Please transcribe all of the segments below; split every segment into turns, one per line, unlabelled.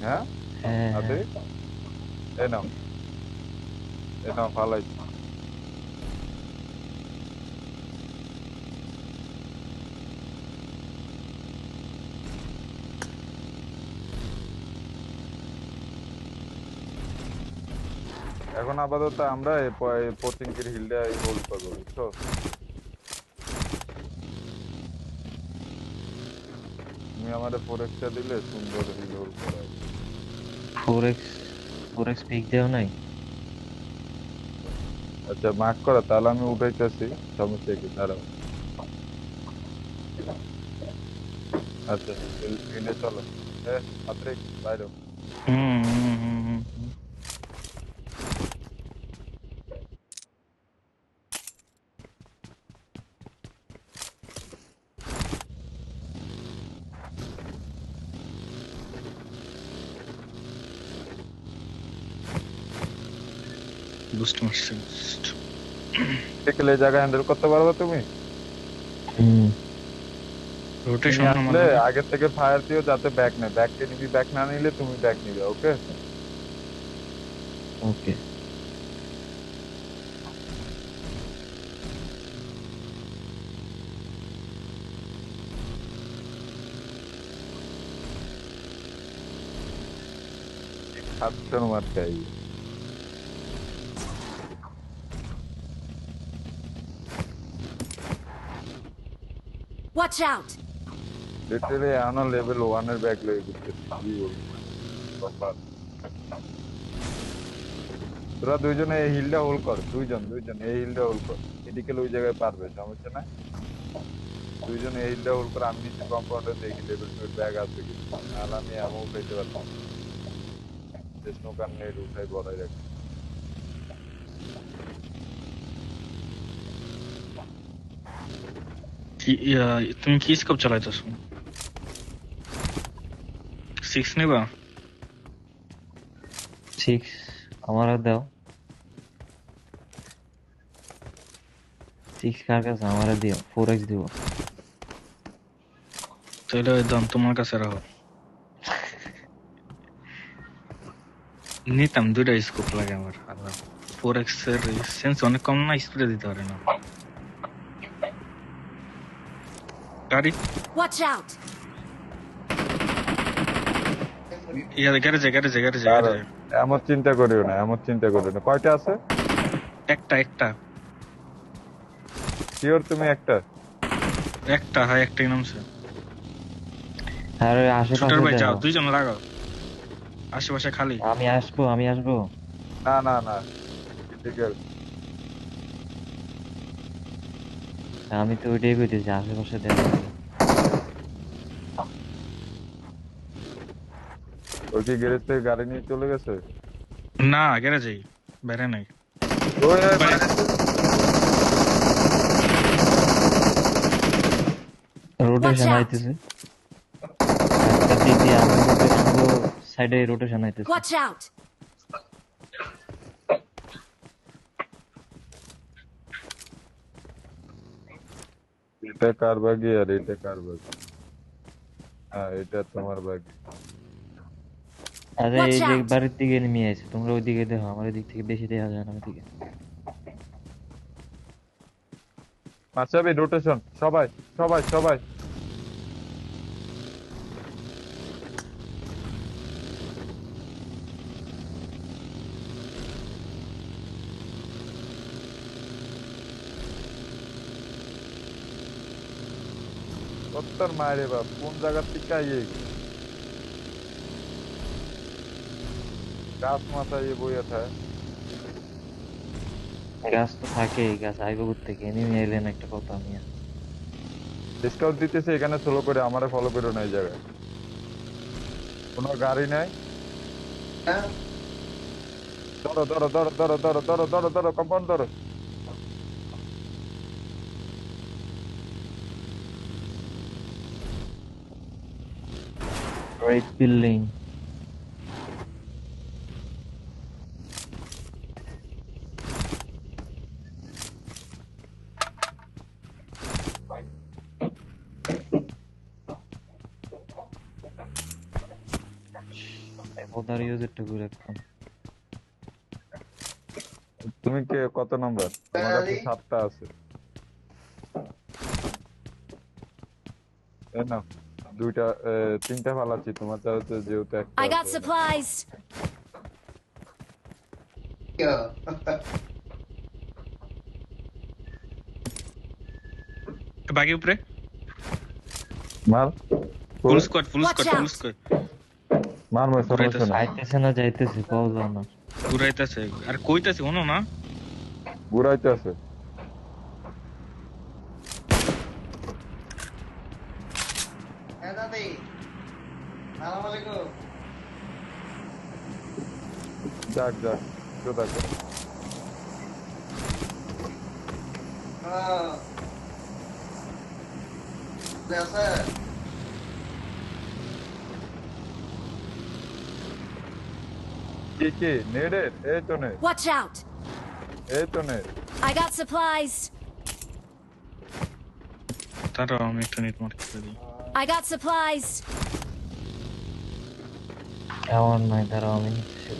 হ্যাঁ
হ্যাঁ
আদে
হ্যাঁ
এ নাও ফালাই। এখন আপাতত আমরা এই পচিংকির হিলটা হোল্ড করবো, বুঝছো? তুমি আমাদের ফোরেক্সটা দিলে সুন্দর হিল হোল্ড করা হবে।
4x 4x পিক দেও নাই?
আচ্ছা মার্ক করা, তাহলে আমি উঠাইতেছি। সমস্যা কি, দাঁড়াও। আচ্ছা হিলে চলো। পাত্রিক বাইরে।
হুম হুম হুম হুম হুম। বুস্ট মারছে বুস্ট।
দেখলে এই জায়গা হ্যান্ডেল করতে পারবে তুমি?
হুম
তুমি
রোটেশন না
আসলে
মারলে।
আগে থেকে ফায়ার দিও যাতে ব্যাক নেয়, ব্যাককে নিবি, ব্যাক না নিলে তুমি ব্যাক নিবে, ওকে?
ওকে।
সাতশোর মার্কাই।
Watch out!
লিটারালি এখনো লেভেল 1 এর ব্যাক লয়ে ঘুরতেছি, কি বলবো। বাবা, তোরা দুইজনে এই হিলটা হোল্ড কর, দুইজন এই হিলটা হোল্ড কর। এদিকে ওই জায়গায় পারবে, সমস্যা নাই। দুইজনে এই হিলটা হোল্ড করে, আমি নিচে কম্পাউন্ডে দেখি লেভেল 2 এর ব্যাগ আছে কি। নাহলে আমি এমন উঠাইতে পারতাম না। স্নোকার নেট উঠাই বড়াই রাখি।
তুমি কি স্কোপ চালাইতেছো? 6 নিবা?
6 আমারও দাও। 6 কার কাছে? আমারও দিও। 4x দিব।
তাহলে ওই দাম তোমার কাছে রাখো। নিতাম, দুইটা স্কোপ লাগে আমার। আল্লাহ, 4x এর সেন্স অনেক কম না, স্প্রে দিতে পারে না গাড়ি।
Watch out!
গ্যারেজে গ্যারেজে গ্যারেজে
আর
গ্যারেজে।
এমন চিন্তা করিও না। কয়টা আছে?
একটা একটা
শিওর তুমি একটা?
একটা হ্যাঁ, একটাই নামছে।
আর ওই
ছোটর
আশেপাশে
ভাই যাও,
দেখো।
দুইজন লাগাও, আশেপাশে খালি।
আমি আসবো।
না ইলিগাল।
আমি তো ওইটাই কইতেছি, আশেপাশে দেখো খালি।
ওই কি গ্যারেজ থেকে গাড়ি নিয়ে চলে গেছে?
না, গ্যারেজেই, বাইরে নাই।
ওই
বাইরে।
বাইরে।
Watch
rotation
out!
আইতেছে একটা দিক দিয়ে, আমি রোটেশন গো। সাইডে রোটেশন আইতেছে।
Watch out!
এটা কার বাগি আর এটা কার বাগি? হ্যাঁ এটা তোমার বাগি।
আরে এই
Watch
যে
out!
বাড়ির দিকে নেমে আছে, তোমরা ওইদিকে দেখো, আমার ওই দিক থেকে বেশি দেখা যায় না ওইদিকে।
মাসাবি রোটেশন, সবাই সবাই। কত্তর মায়েরে বাপ, কোন জায়গার থেকে আইয়ে গাছ মাথায় বইয়া থাকে।
গাছ তো থাকেই, গাছ আইবো থেকে নেমে এলেন একটা কথা নিয়ে।
ডিসকাউন্ট দিতেছে এখানে স্লো করে, আমারে ফলো করো না এই জায়গায়। কোনো গাড়ি নাই। ধরো কম্পাউন্ড ধরো।
Red building. ওদার ইউজারটা করে রাখতাম।
তুমি কে কত নাম্বার? আমার কাছে 7টা আছে। এই নাও, 3টা ফালাচ্ছি, তোমার কাছে যেহেতু একটা
I got
আছে।
supplies.
বাকি উপরে
মার
ফুল
ফুল,
স্কোয়াড ফুল
Watch
স্কোয়াড ফুল
out!
স্কোয়াড
মার মই সমস্যা না।
আইতেছে না যাইতেছে পাওয়া যায় না।
ঘুরাইতেছে আর কইতাছে শোনো না
ঘুরাইতে আছে। যাক যাক, চোদা কর। কি নেড়ের? এই তো নে,
Watch out!
এই তো নে।
I got supplies.
তারা আমি একটা নেট মার্ক করে দিই
I got supplies.
এমন নাই, দাঁড়াও আমি নিচ্ছি।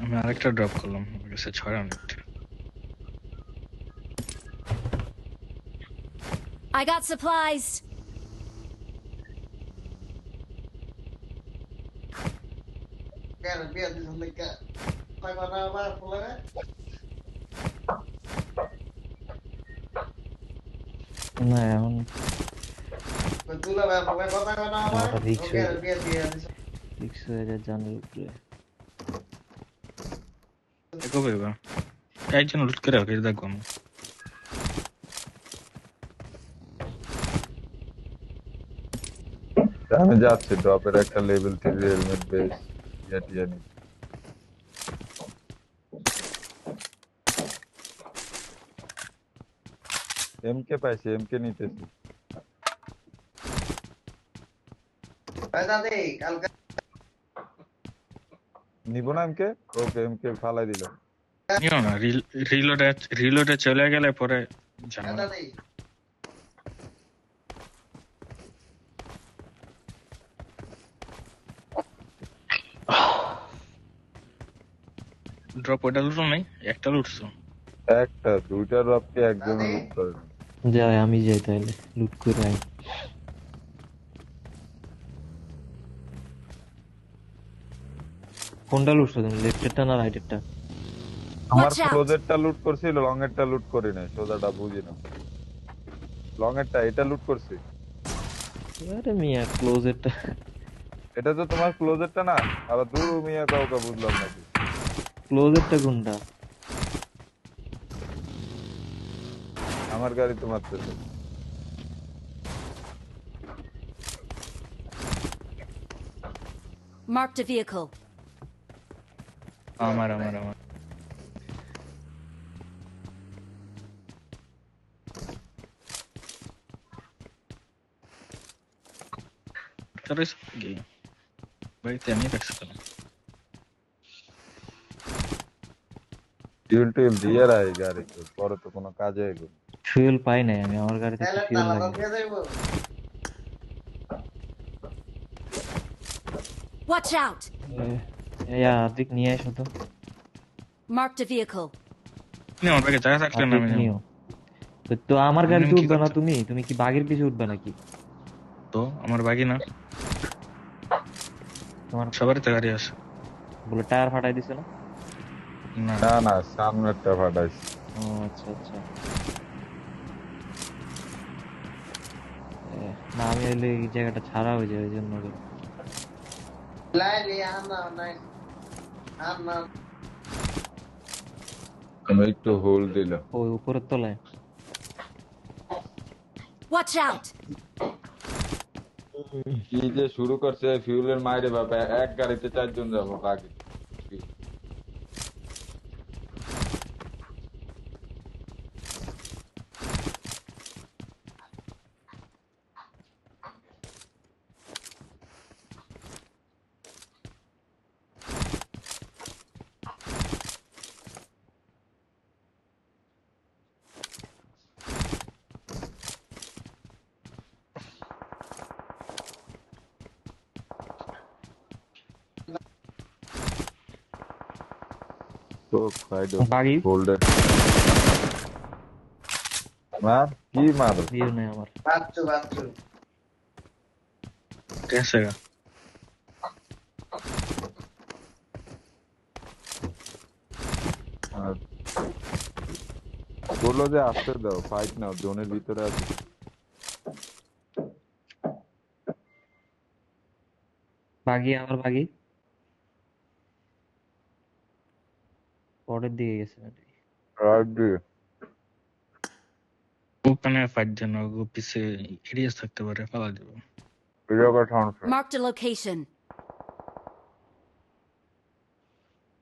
আমি আরেকটা ড্রপ করলাম আমার কাছে 6 মিনিট
I got supplies.
না এখন রিক্স হয়ে যায় জানের উপরে।
কবে বা একজন লুট করে রাখে দেখো আমি
আমি যাচ্ছি, ড্রপের একটা লেভেল 3 হেলমেট বেস ইয়ে নি। এমকে পাইছি, এমকে নিতেছি। নিব না এমকে, ওকে এমকে ফালাই দিল।
নিও না রিলোডে চলে গেলে পরে ঝামেলা ড্রপ ওটা লুটো নাই একটা লুটছো
একটা 2টা ড্রপকে একজন লুট করে।
যাই আমি যাই তাইলে লুট করে আই। কোনটা লুটছো তুমি, লেফটেরটা না রাইটেরটা?
আমার
Watch out!
ক্লোজেরটা লুট করছিল, লং এরটা লুট করি নাই, সোজাটা বুঝি না। লং এরটা এটা লুট করছি।
আরে মিয়া ক্লোজেরটা।
এটা তো তোমার ক্লোজেরটা না? আবার দূর মিয়া কাউকে বুঝলাম নাকি।
ক্লোজেরটা কোনটা?
আমার গাড়ি তো মারতেছে।
Marked a vehicle.
আমার তার বাড়িতে আমি রাখছিলাম
টিউল টিউল দিয়ে রাই গাড়ি, পরে তো কোনো কাজে আইবে না।
ফুয়েল পাই নাই আমি, আমার গাড়িতে তো ফুয়েল লাগে।
Watch out!
আদিক নিয়ে আসো তো।
Marked a vehicle.
আমার ব্যাগে জায়গা থাকলে না
আদিক
আমি
নিও। তো আমার গাড়িতে
কি
উঠবে না
করছো?
তুমি কি বাঘের পিছে উঠবে নাকি?
তো আমার বাকি না
তোমার
সবারই তো গাড়ি আছে
বলে টায়ার ফাটাই দিছে না?
না
না না, সামনেরটা ফাটাইছি।
ও আচ্ছা আচ্ছা। না আমি হইলে এই জায়গাটা ছাড়া হয়ে যায় ওই জন্য।
আমি একটু হোল্ড দিলাম।
ওই উপরের তলায়।
Watch out!
কি যে শুরু করছে ফিউলের মাইরে বাবা, এক গাড়িতে 4 জন যাবো আগে। তো সাইড
বাগি
হোল্ডার মার কি মার
ভিউ নেই আমার।
कैसे
আর বললো যে আসতে দাও ফাইট নাও জোনের ভিতরে আছে
বাগি আমার বাগি পরের দিকে গেছে নাকি?
রাইট দিয়ে
ওখানে ফাইট যেন পিছে এরিয়াস থাকতে পারে পালা দিব
video call transfer
Marked a location.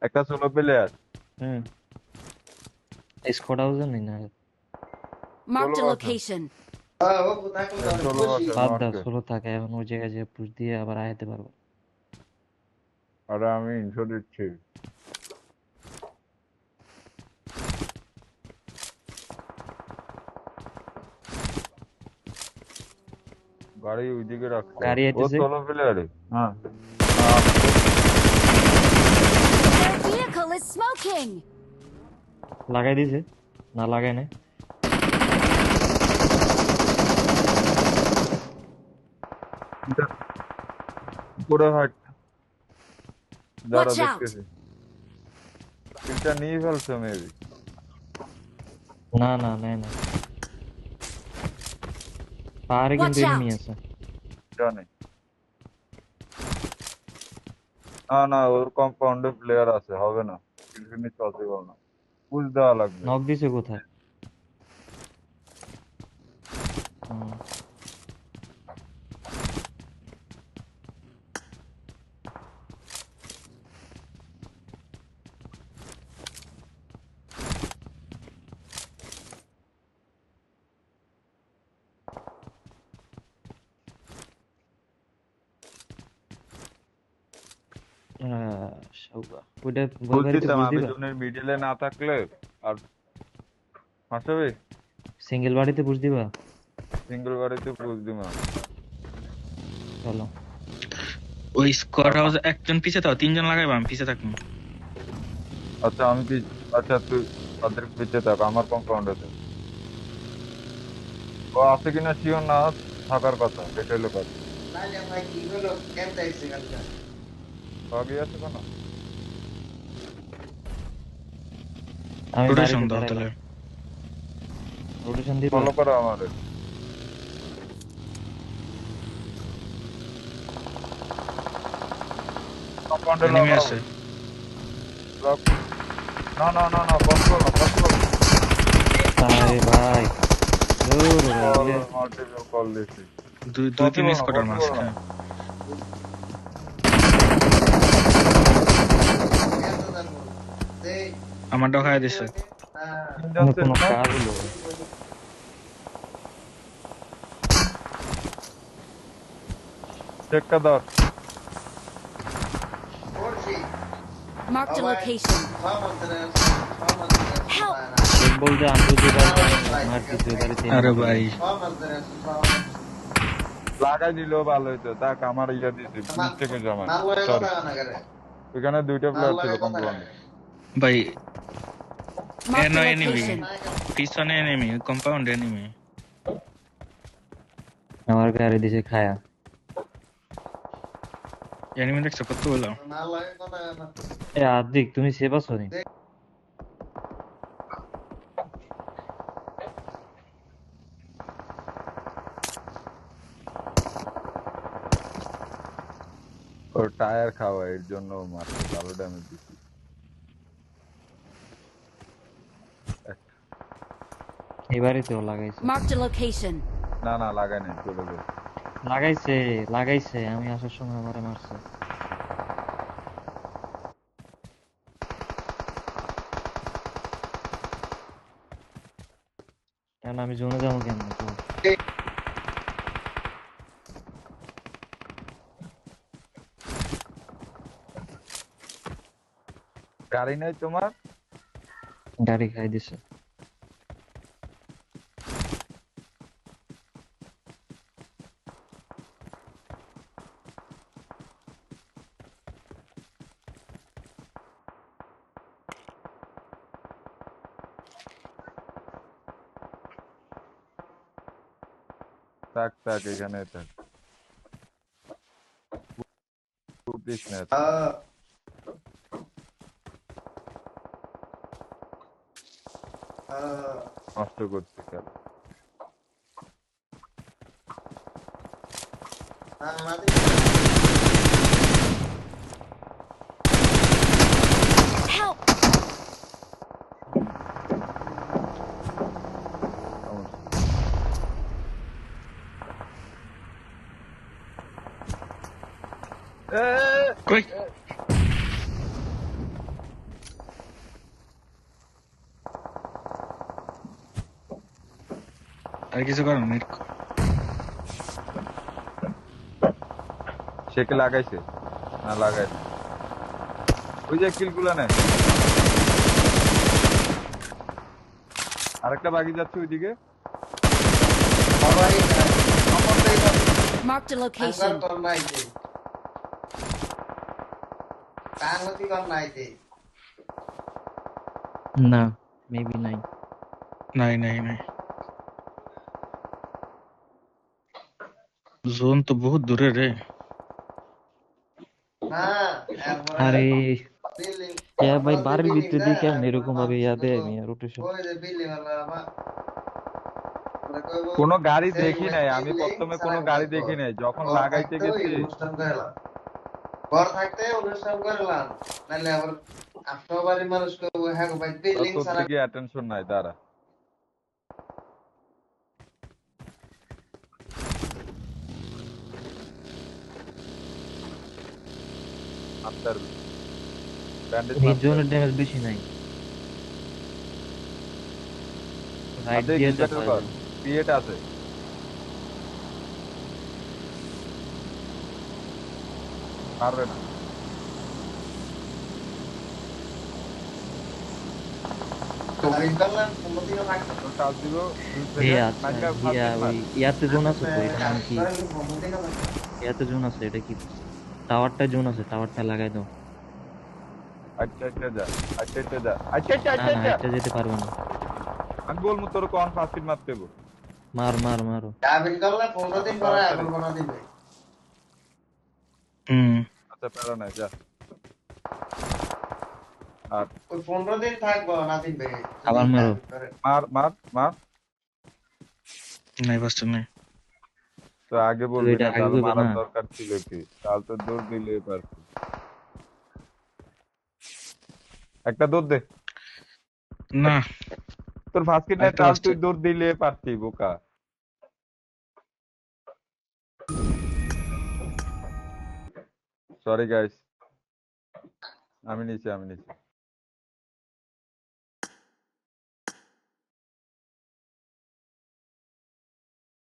একটা সোলো প্লেয়ার
হুম স্কোয়াড হাউসে নেই না
Marked a
Solo
location.
Solo আছে
বাদ দাও
নর্থে
ষোলো থাকে এখন ওই জায়গায় যে পুশ দিয়ে আবার আয়াতে পারবো।
আরে আমি ইনশো দিচ্ছি গাড়ি ওইদিকে রাখছে
গাড়ি
ও
আইতেছে।
সোলো প্লেয়ারে হ্যাঁ
Their vehicle is smoking.
লাগাই দিছে না লাগাই নাই।
পুরো হাট দাঁড়া
Watch out.
দেখতেছি কিলটা নিয়ে ফেলছে মেবি
না না নেয় না পাহাড়ে কিন্তু
Watch
এনিমি
out.
আছে।
জানি না না ওর কম্পাউন্ডে প্লেয়ার আছে হবে না কিল ফিনিশ পসিবল না পুশ দেওয়া লাগবে
নক দিছে কোথায়? হুম, শাউবা। ওইটা ওই বাড়িতে
বলছিলাম
পুশ
আমি
দিবা?
জোনের মিডলে না থাকলে আর হাসবে
সিঙ্গেল বাড়িতে পুশ দিবা?
সিঙ্গেল বাড়িতে পুশ দিমা
চলো
ওই স্কোয়াড হাউস একজন পিছে থাও তিনজন লাগাইবা আমি পিছে থাকবো
আচ্ছা আমি কি আচ্ছা তুই তাদের পিছিয়ে থাক আমার কম্পাউন্ডে থাক ও আছে কিনা শিওর না থাকার কথা এটা হলো কথা বাকি আছে কোনো
আমি
রোটেশন
বাড়িতে
দাও
দাঁড়াইলাম।
তাহলে
রোটেশন দিবা?
ফলো করো আমারে কম্পাউন্ডে
এনিমি
লাগাও
আছে
না না না না বস করো বস করো
আরে ভাই দূর রে,
মাল্টিপল কল দিছি
দুই দুই তিন
Possible না,
স্কোয়াডের
possible
মাঝখানে
না।
আমার ডকায় দিছে
তিনজন
কোনো
চেষ্টা
কাজ হলো?
চেকটা ধর
Marked a location. Help.
এক বলতে আমি যে বাড়িতে মার কিছু বাড়িতে
আরে ভাই
লাগাই দিলেও ভালো হইতো তাক আমার ইয়া দিছি নিচ থেকে জমা সরি ওইখানে দুইটা প্লেয়ার ছিল কম্পাউন্ডে
ভাই
Marked
এনো
a
এনিমি
location.
পিছনে এনিমি কম্পাউন্ড এনিমি
আমার গাড়ি দিছে খায়া।
এনিমি দেখছো কত বলো
এ আদিক তুমি সেভ আছো নি?
ওর টায়ার খাওয়া এর জন্য মারতে ভালো ড্যামেজ দিছি
এই বাড়িতেও লাগাইছে।
Marked a location.
না না লাগাই নাই চলে গেছে
লাগাইছে লাগাইছে আমি আসার সময় আমারে মারছে। কেন আমি জোনে যাবো কেন তো?
গাড়ি নাই তোমার
গাড়ি খাই দিছে।
থাক থাক এখানে থাক, উঠিস না এত। নষ্ট করছি কেন?
Help!
কই আর কিছু করেন না
সে কি লাগাইছে না লাগাইছে? ওই যে কিলগুলো নেয়, আরেকটা বাকি যাচ্ছে ওইদিকে।
Marked a location.
না, মেবি নাই।
নাই নাই নাই জোন তো বহুত দূরে রে
আরে ভাই বাড়ির ভিতরে দিয়ে কেমন এরকম ভাবে মিয়া রোটেশন।
কোনো গাড়ি দেখি নাই আমি, প্রথমে কোনো গাড়ি দেখি নাই, যখন লাগাইতে গেছি
ঘর থাকতে অনুষ্ঠান করলাম, নাহলে আবার আত্মবাড়ির মানুষকে হ্যাঁ ভাই বিল্ডিং
তোর
ছাড়া
থেকে অ্যাটেনশন নাই, দাঁড়া। আপনার ব্যান্ডেজ
এই জোনের ড্যামেজ বেশি নাই। রাইট
আছে,
দিয়ে
গিলব্যাটের কর, ক্রিয়েট আছে। পারবে না।
গাড়ি করলাম 15 দিনও থাকতো।
তোর কাজ দিব 2
এ
সেকেন্ড,
আচ্ছা
মাইকা
ইয়া
ফার্স্ট মার।
ওই ইয়াতে জোন আছে তো, এটা নাম কি?
15 দিনও থাকতো।
ইয়াতে জোন আছে, এটা কি টাওয়ারটা জোন আছে, টাওয়ারটা লাগাই দাও।
আচ্ছা আচ্ছা যা, আচ্ছা আচ্ছা যা, আচ্ছা আচ্ছা
না
আচ্ছা
না,
আচ্ছা।
এটা যেতে পারবে না।
আমি বলবো তোর কোন ফার্স্ট হিট মারতে হবে।
মারো।
গাড়ি করলাম 15 দিন পরে এখন বানা দিবে।
হুম
আচ্ছা প্যারা নাই, যা। আর
ওই 15 দিন থাকবো না দিবে।
আবার মারো।
মার মার মার।
নাই বাস্তব নাই
তো আগে
তো
বলবি
এটা
না,
আগে
তাহলে
কইবে
মারার
না।
দরকার ছিল কি? তাহলে তো দৌড় দিলে পারতি। একটা দৌড় দে,
না
তোর ফার্স্ট হিট নাই,
আরেকটা
তাহলে
বাজছে
তুই দৌড় দিলে পারতি বোকা। সরি গাইস, আমি নিচে।